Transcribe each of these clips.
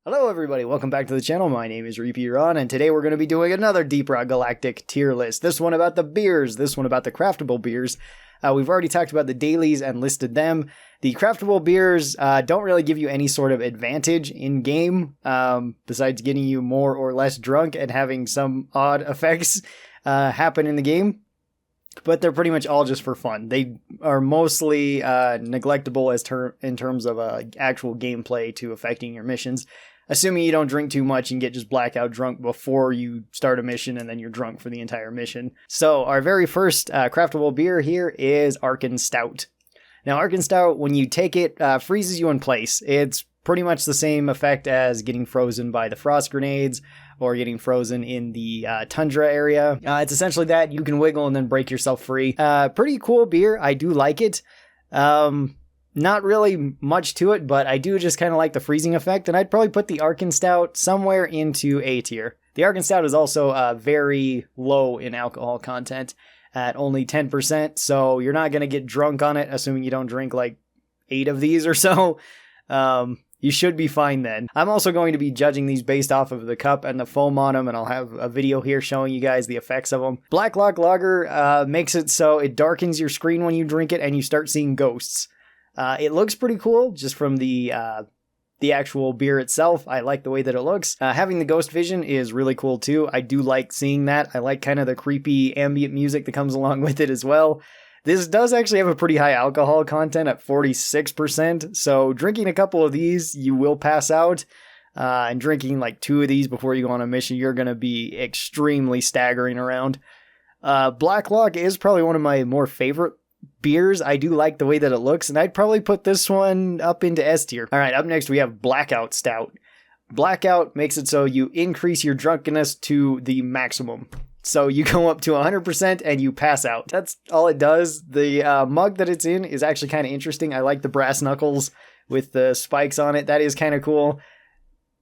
Hello everybody, welcome back to the channel. My name is Repeat Ron, and today we're going to be doing another Deep Rock Galactic tier list. This one about the beers, this one about the craftable beers. We've already talked about the dailies and listed them. The craftable beers don't really give you any sort of advantage in game, besides getting you more or less drunk and having some odd effects happen in the game. But they're pretty much all just for fun. They are mostly neglectable in terms of actual gameplay to affecting your missions. Assuming you don't drink too much and get just blackout drunk before you start a mission and then you're drunk for the entire mission. So our very first craftable beer here is Arkan Stout. Now Arkan Stout, when you take it, freezes you in place. It's pretty much the same effect as getting frozen by the frost grenades or getting frozen in the tundra area. It's essentially that. You can wiggle and then break yourself free. Pretty cool beer. I do like it. Not really much to it, but I do just kind of like the freezing effect, and I'd probably put the Arkan Stout somewhere into A tier. The Arkan Stout is also very low in alcohol content at only 10%, so you're not going to get drunk on it, assuming you don't drink like 8 of these or so. You should be fine then. I'm also going to be judging these based off of the cup and the foam on them, and I'll have a video here showing you guys the effects of them. Blackout Lager makes it so it darkens your screen when you drink it, and you start seeing ghosts. It looks pretty cool just from the actual beer itself. I like the way that it looks. Having the ghost vision is really cool too. I do like seeing that. I like kind of the creepy ambient music that comes along with it as well. This does actually have a pretty high alcohol content at 46%. So drinking a couple of these, you will pass out. And drinking like 2 of these before you go on a mission, you're going to be extremely staggering around. Blackout is probably one of my more favorite beers. I do like the way that it looks, and I'd probably put this one up into S tier. All right, up next we have Blackout Stout. Blackout makes it so you increase your drunkenness to the maximum. So you go up to 100% and you pass out. That's all it does. The mug that it's in is actually kind of interesting. I like the brass knuckles with the spikes on it. That is kind of cool.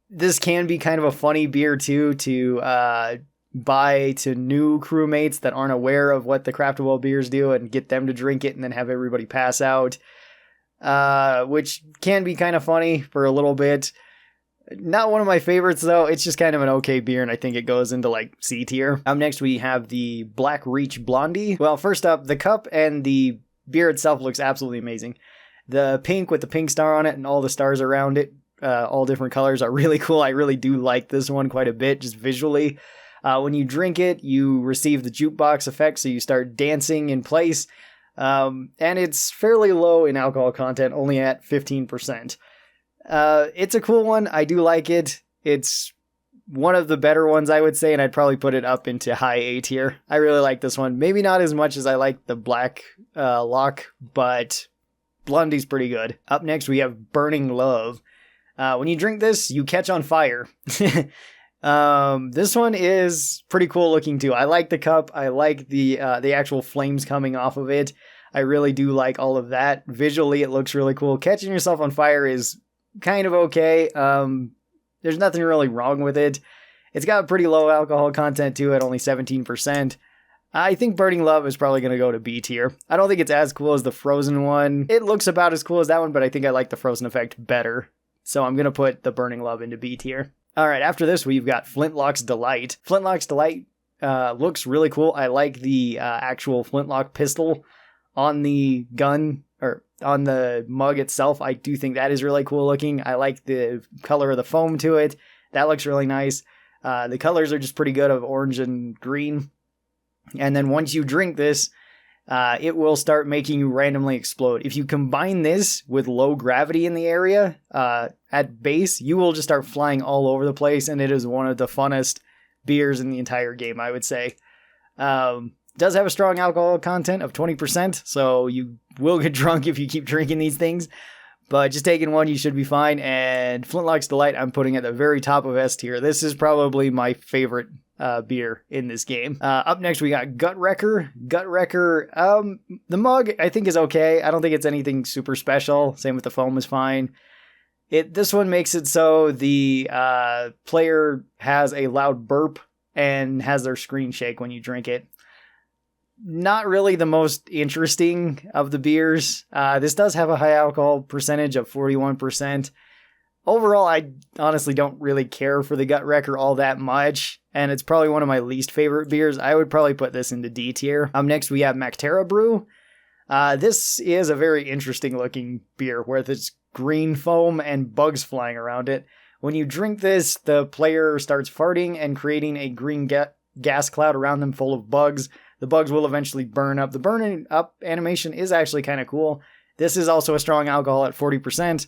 This can be kind of a funny beer too to buy to new crewmates that aren't aware of what the craftable beers do and get them to drink it and then have everybody pass out, which can be kind of funny for a little bit. Not one of my favorites though. It's just kind of an okay beer, and I think it goes into like C tier. Up next we have the Black Reach Blondie. Well, first up, the cup and the beer itself looks absolutely amazing. The pink with the pink star on it and all the stars around it, all different colors, are really cool. I really do like this one quite a bit just visually. When you drink it, you receive the jukebox effect, so you start dancing in place. And it's fairly low in alcohol content, only at 15%. It's a cool one. I do like it. It's one of the better ones, I would say, and I'd probably put it up into high A tier. I really like this one. Maybe not as much as I like the Black Lock, but Blondie's pretty good. Up next, we have Burning Love. When you drink this, you catch on fire. This one is pretty cool looking too. I like the cup. I like the actual flames coming off of it. I really do like all of that. Visually, it looks really cool. Catching yourself on fire is kind of okay. There's nothing really wrong with it. It's got a pretty low alcohol content too, at only 17%. I think Burning Love is probably going to go to B tier. I don't think it's as cool as the Frozen one. It looks about as cool as that one, but I think I like the Frozen effect better. So I'm going to put the Burning Love into B tier. All right, after this, we've got Flintlocks Delight. Flintlocks Delight looks really cool. I like the actual flintlock pistol on the gun, or on the mug itself. I do think that is really cool looking. I like the color of the foam to it. That looks really nice. The colors are just pretty good of orange and green. And then once you drink this, it will start making you randomly explode. If you combine this with low gravity in the area, at base, you will just start flying all over the place, and it is one of the funnest beers in the entire game, I would say. Does have a strong alcohol content of 20%, so you will get drunk if you keep drinking these things. But just taking one, you should be fine. And Flintlocks Delight, I'm putting at the very top of S tier. This is probably my favorite beer in this game. Up next, we got Gut Wrecker. Gut Wrecker, the mug, I think, is okay. I don't think it's anything super special. Same with the foam is fine. This one makes it so the player has a loud burp and has their screen shake when you drink it. Not really the most interesting of the beers. This does have a high alcohol percentage of 41%. Overall, I honestly don't really care for the Gut Wrecker all that much, and it's probably one of my least favorite beers. I would probably put this into D tier. Next we have Mactera Brew. This is a very interesting looking beer with its green foam and bugs flying around it. When you drink this, the player starts farting and creating a green gas cloud around them full of bugs. The bugs will eventually burn up. The burning up animation is actually kind of cool. This is also a strong alcohol at 40%.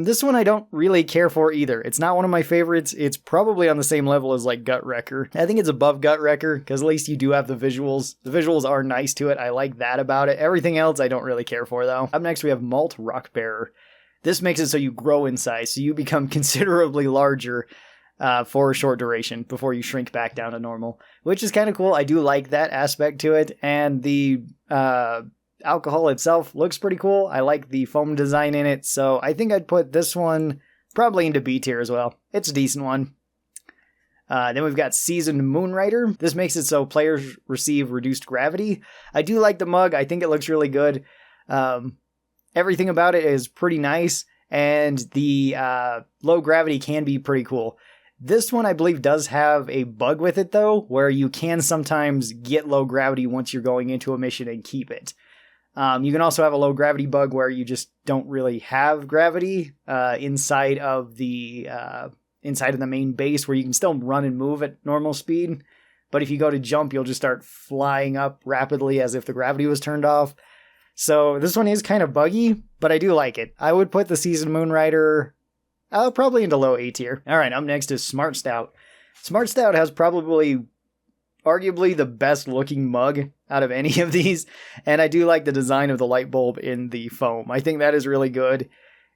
This one I don't really care for either. It's not one of my favorites. It's probably on the same level as like Gut Wrecker. I think it's above Gut Wrecker because at least you do have the visuals. The visuals are nice to it. I like that about it. Everything else I don't really care for though. Up next we have Malt Rockbearer. This makes it so you grow in size, so you become considerably larger for a short duration before you shrink back down to normal, which is kind of cool. I do like that aspect to it, and the alcohol itself looks pretty cool. I like the foam design in it, so I think I'd put this one probably into B tier as well. It's a decent one. Then we've got Seasoned Moonrider. This makes it so players receive reduced gravity. I do like the mug. I think it looks really good. Everything about it is pretty nice, and the low gravity can be pretty cool. This one, I believe, does have a bug with it, though, where you can sometimes get low gravity once you're going into a mission and keep it. You can also have a low gravity bug where you just don't really have gravity inside of the main base, where you can still run and move at normal speed. But if you go to jump, you'll just start flying up rapidly as if the gravity was turned off. So this one is kind of buggy, but I do like it. I would put the Seasoned Moonrider probably into low A tier. All right, up next is Smart Stout. Smart Stout has probably arguably the best looking mug out of any of these, and I do like the design of the light bulb in the foam. I think that is really good.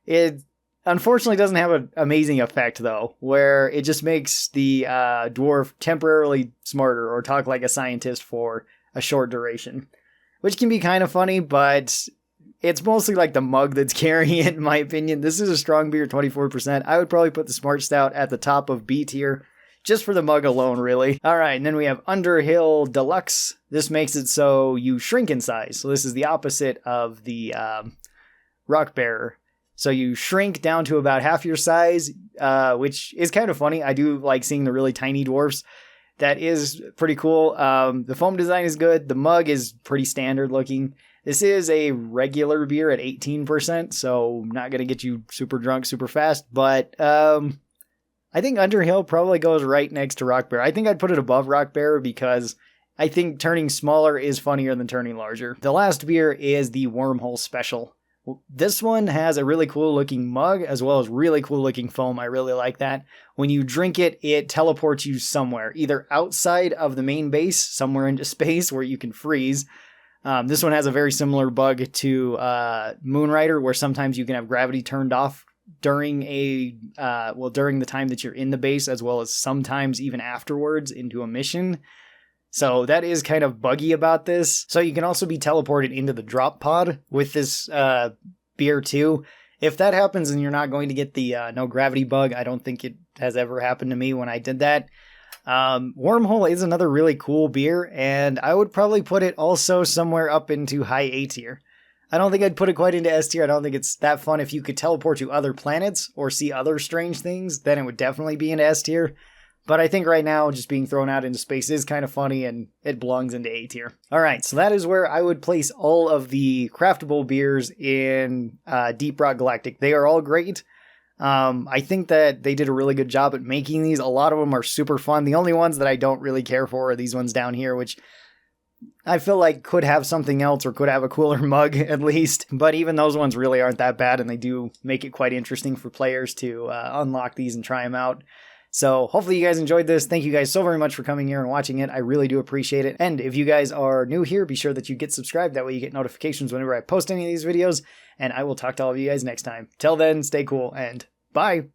It unfortunately doesn't have an amazing effect though, where it just makes the dwarf temporarily smarter or talk like a scientist for a short duration, which can be kind of funny, but it's mostly like the mug that's carrying it in my opinion. This is a strong beer, 24%. I would probably put the Smart Stout at the top of B tier, just for the mug alone, really. All right, and then we have Underhill Deluxe. This makes it so you shrink in size. So this is the opposite of the Rockbearer. So you shrink down to about half your size, which is kind of funny. I do like seeing the really tiny dwarfs. That is pretty cool. The foam design is good. The mug is pretty standard looking. This is a regular beer at 18%, so not going to get you super drunk super fast, but I think Underhill probably goes right next to Rockbearer. I think I'd put it above Rockbearer because I think turning smaller is funnier than turning larger. The last beer is the Wormhole Special. This one has a really cool looking mug as well as really cool looking foam. I really like that. When you drink it, it teleports you somewhere, either outside of the main base, somewhere into space where you can freeze. This one has a very similar bug to Moonrider, where sometimes you can have gravity turned off during during the time that you're in the base, as well as sometimes even afterwards into a mission. So that is kind of buggy about this. So you can also be teleported into the drop pod with this beer too. If that happens and you're not going to get the no gravity bug, I don't think it has ever happened to me when I did that. Wormhole is another really cool beer, and I would probably put it also somewhere up into high A tier. I don't think I'd put it quite into S tier. I don't think it's that fun. If you could teleport to other planets or see other strange things, then it would definitely be into S tier. But I think right now, just being thrown out into space is kind of funny, and it belongs into A tier. All right, so that is where I would place all of the craftable beers in Deep Rock Galactic. They are all great. I think that they did a really good job at making these. A lot of them are super fun. The only ones that I don't really care for are these ones down here, which I feel like could have something else or could have a cooler mug at least. But even those ones really aren't that bad, and they do make it quite interesting for players to unlock these and try them out. So hopefully you guys enjoyed this. Thank you guys so very much for coming here and watching it. I really do appreciate it. And if you guys are new here, be sure that you get subscribed. That way you get notifications whenever I post any of these videos. And I will talk to all of you guys next time. Till then, stay cool and bye.